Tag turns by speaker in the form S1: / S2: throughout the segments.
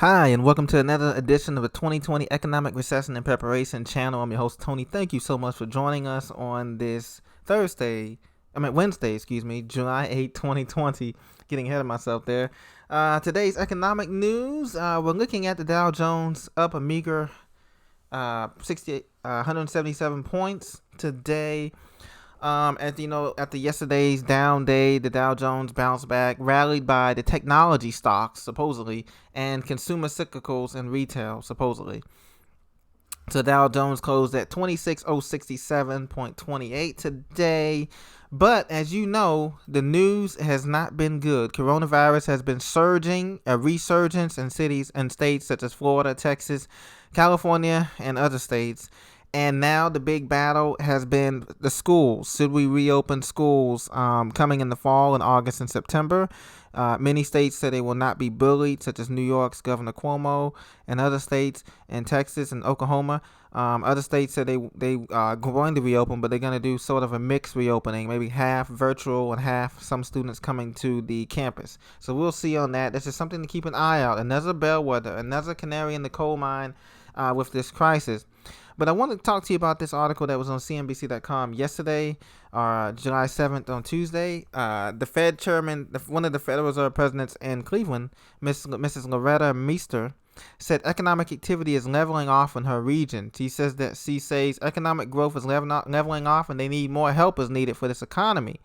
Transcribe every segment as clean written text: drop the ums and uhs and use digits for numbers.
S1: Hi, and welcome to another edition of the 2020 Economic Recession and Preparation channel. I'm your host, Tony. Thank you so much for joining us on this Wednesday, July 8, 2020. Getting ahead of myself there. Today's economic news, we're looking at the Dow Jones up a meager 177 points today. After yesterday's down day, the Dow Jones bounced back, rallied by the technology stocks, supposedly, and consumer cyclicals and retail, supposedly. So Dow Jones closed at 26,067.28 today. But as you know, the news has not been good. Coronavirus has been surging, a resurgence in cities and states such as Florida, Texas, California, and other states. And now the big battle has been the schools. Should we reopen schools coming in the fall in August and September? Many states say they will not be bullied, such as New York's Governor Cuomo, and other states, and Texas and Oklahoma. Other states say they are going to reopen, but they're going to do sort of a mixed reopening, maybe half virtual and half some students coming to the campus. So we'll see on that. This is something to keep an eye out. Another bellwether, another canary in the coal mine with this crisis. But I want to talk to you about this article that was on CNBC.com yesterday, July 7th on Tuesday. The Fed chairman, one of the Federal Reserve presidents in Cleveland, Mrs. Loretta Mester, said economic activity is leveling off in her region. She says economic growth is leveling off and they need more help is needed for this economy.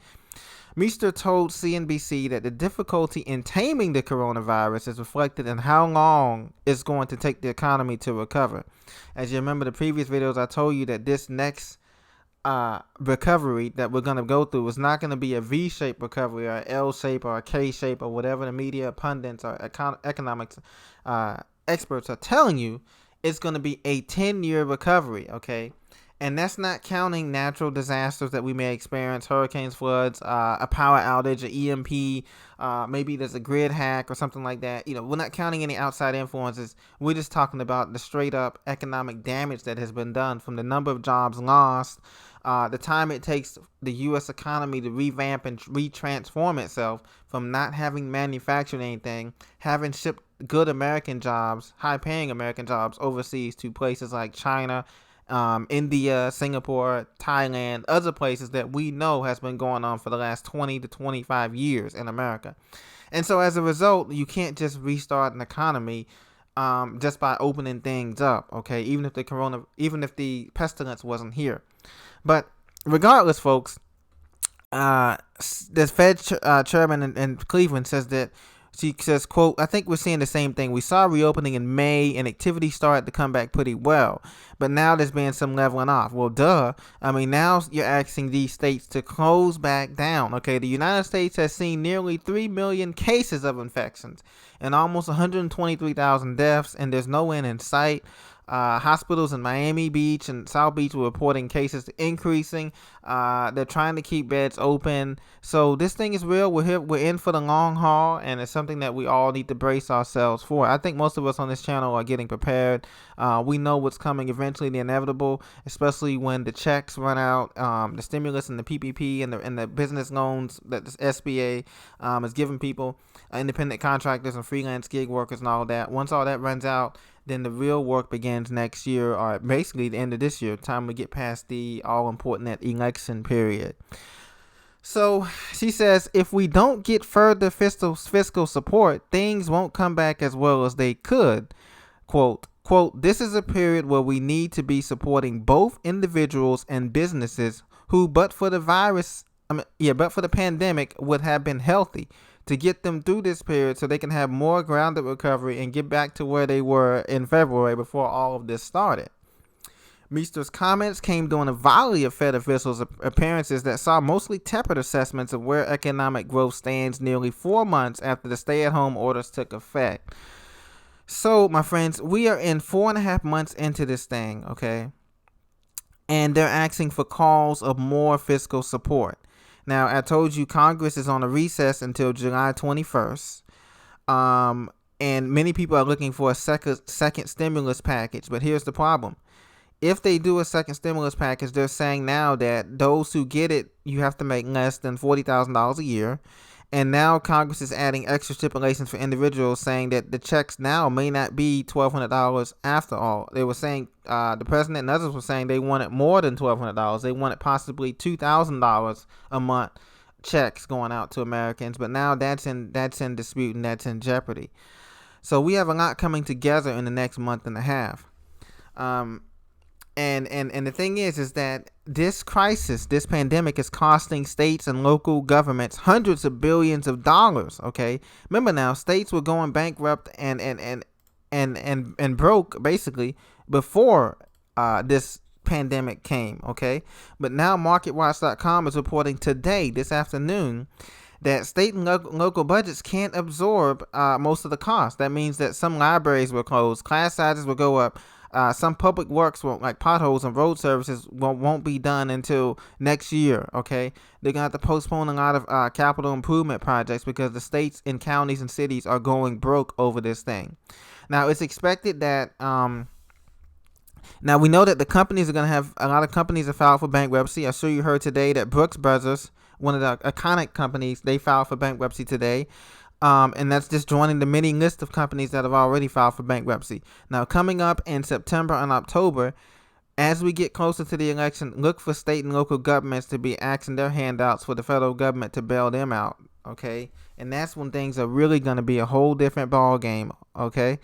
S1: Mester told CNBC that the difficulty in taming the coronavirus is reflected in how long it's going to take the economy to recover. As you remember the previous videos, I told you that this next recovery that we're going to go through is not going to be a V-shaped recovery or an L-shape or a K-shape or whatever the media pundits or economics experts are telling you. It's going to be a 10-year recovery, okay? And that's not counting natural disasters that we may experience, hurricanes, floods, a power outage, an EMP, maybe there's a grid hack or something like that. We're not counting any outside influences. We're just talking about the straight up economic damage that has been done from the number of jobs lost, the time it takes the U.S. economy to revamp and retransform itself from not having manufactured anything, having shipped good American jobs, high-paying American jobs overseas to places like China, India, Singapore, Thailand, other places that we know has been going on for the last 20 to 25 years in America. And so as a result, you can't just restart an economy just by opening things up, okay? Even if the pestilence wasn't here. But regardless, folks, the Fed chairman in Cleveland says that she says, quote, I think we're seeing the same thing. We saw reopening in May and activity started to come back pretty well. But now there's been some leveling off. Well, duh. I mean, now you're asking these states to close back down. Okay, the United States has seen nearly 3 million cases of infections and almost 123,000 deaths, and there's no end in sight. Hospitals in Miami Beach and South Beach were reporting cases increasing. They're trying to keep beds open. So this thing is real. We're in for the long haul, and it's something that we all need to brace ourselves for. I think most of us on this channel are getting prepared. We know what's coming eventually, the inevitable, especially when the checks run out, the stimulus and the PPP and the business loans that the SBA is giving people, independent contractors and freelance gig workers and all that. Once all that runs out, then the real work begins next year, or basically the end of this year, time we get past the all-important election period. So she says, if we don't get further fiscal support, things won't come back as well as they could. Quote, this is a period where we need to be supporting both individuals and businesses who, but for the pandemic, would have been healthy, to get them through this period so they can have more grounded recovery and get back to where they were in February before all of this started. Mester's comments came during a volley of Fed officials' appearances that saw mostly tepid assessments of where economic growth stands nearly 4 months after the stay-at-home orders took effect. So, my friends, we are in 4.5 months into this thing, okay? And they're asking for calls of more fiscal support. Now, I told you Congress is on a recess until July 21st, and many people are looking for a second stimulus package. But here's the problem. If they do a second stimulus package, they're saying now that those who get it, you have to make less than $40,000 a year, And now Congress is adding extra stipulations for individuals, saying that the checks now may not be $1,200 after all. They were saying, the president and others were saying they wanted more than $1,200. They wanted possibly $2,000 a month checks going out to Americans. But now that's in dispute and that's in jeopardy. So we have a lot coming together in the next month and a half. And the thing is that this crisis, this pandemic, is costing states and local governments hundreds of billions of dollars. Okay, remember now, states were going bankrupt and broke basically before this pandemic came. Okay, but now MarketWatch.com is reporting today, this afternoon, that state and local budgets can't absorb most of the cost. That means that some libraries will close, class sizes will go up. Some public works, like potholes and road services, won't be done until next year. Okay, they're gonna have to postpone a lot of capital improvement projects because the states and counties and cities are going broke over this thing. Now it's expected that now we know that the companies are gonna have a lot of companies have filed for bankruptcy. I'm sure you heard today that Brooks Brothers, one of the iconic companies, they filed for bankruptcy today. And that's just joining the many list of companies that have already filed for bankruptcy. Now, coming up in September and October, as we get closer to the election, look for state and local governments to be asking their handouts for the federal government to bail them out. Okay, and that's when things are really going to be a whole different ball game. Okay,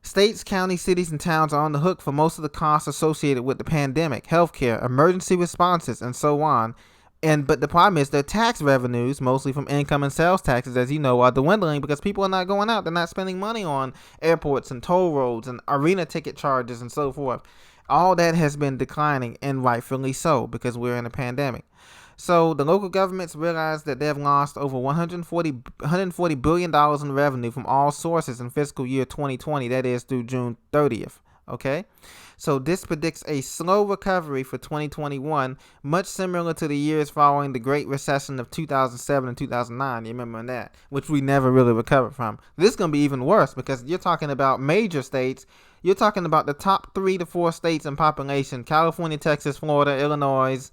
S1: states, counties, cities, and towns are on the hook for most of the costs associated with the pandemic, healthcare, emergency responses, and so on. But the problem is their tax revenues, mostly from income and sales taxes, as you know, are dwindling because people are not going out. They're not spending money on airports and toll roads and arena ticket charges and so forth. All that has been declining, and rightfully so, because we're in a pandemic. So the local governments realize that they've lost over $140 billion in revenue from all sources in fiscal year 2020, that is through June 30th. Okay, so this predicts a slow recovery for 2021, much similar to the years following the Great Recession of 2007 and 2009. You remember that, which we never really recovered from. This is going to be even worse because you're talking about major states. You're talking about the top 3 to 4 states in population: California, Texas, Florida, Illinois,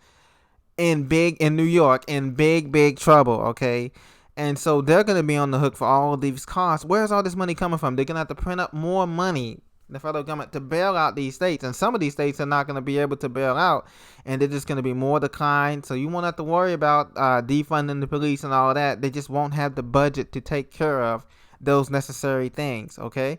S1: in New York, in big trouble. Okay. And so they're going to be on the hook for all of these costs. Where's all this money coming from? They're going to have to print up more money, the federal government, to bail out these states. And some of these states are not going to be able to bail out, and they're just going to be more declined. So you won't have to worry about defunding the police and all of that. They just won't have the budget to take care of those necessary things. Okay.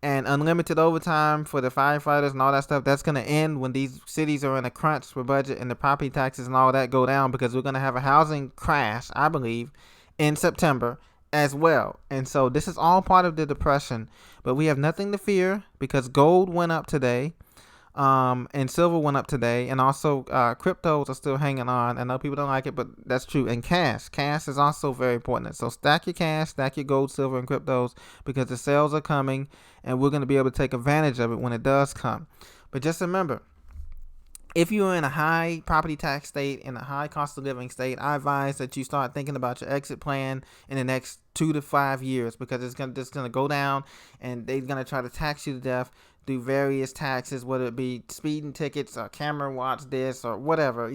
S1: And unlimited overtime for the firefighters and all that stuff, that's going to end when these cities are in a crunch for budget and the property taxes and all that go down, because we're going to have a housing crash, I believe, in September as well. And so this is all part of the depression, but we have nothing to fear because gold went up today, and silver went up today, and also cryptos are still hanging on. I know people don't like it, but that's true. And cash is also very important. So stack your cash, stack your gold, silver, and cryptos, because the sales are coming and we're going to be able to take advantage of it when it does come. But just remember, if you're in a high property tax state, in a high cost of living state, I advise that you start thinking about your exit plan in the next 2 to 5 years, because it's going to go down and they're going to try to tax you to death through various taxes, whether it be speeding tickets or camera watch this or whatever,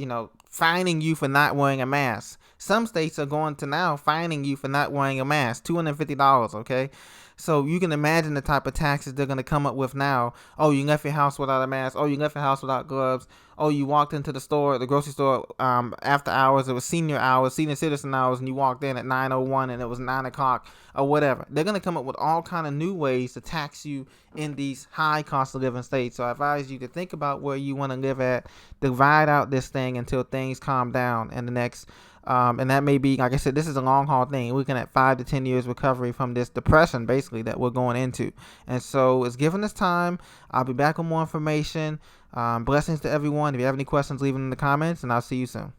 S1: fining you for not wearing a mask. Some states are going to now fining you for not wearing a mask, $250, okay? So you can imagine the type of taxes they're going to come up with now. Oh, you left your house without a mask. Oh, you left your house without gloves. Oh, you walked into the grocery store, after hours. It was senior citizen hours, and you walked in at 9:01 and it was 9 o'clock or whatever. They're going to come up with all kind of new ways to tax you in these high cost of living states. So I advise you to think about where you want to live at, divide out this thing until things calm down in the next, and that may be, like I said, this is a long haul thing. We're looking at 5 to 10 years recovery from this depression, basically, that we're going into. And so it's giving us time. I'll be back with more information. Blessings to everyone. If you have any questions, leave them in the comments, and I'll see you soon.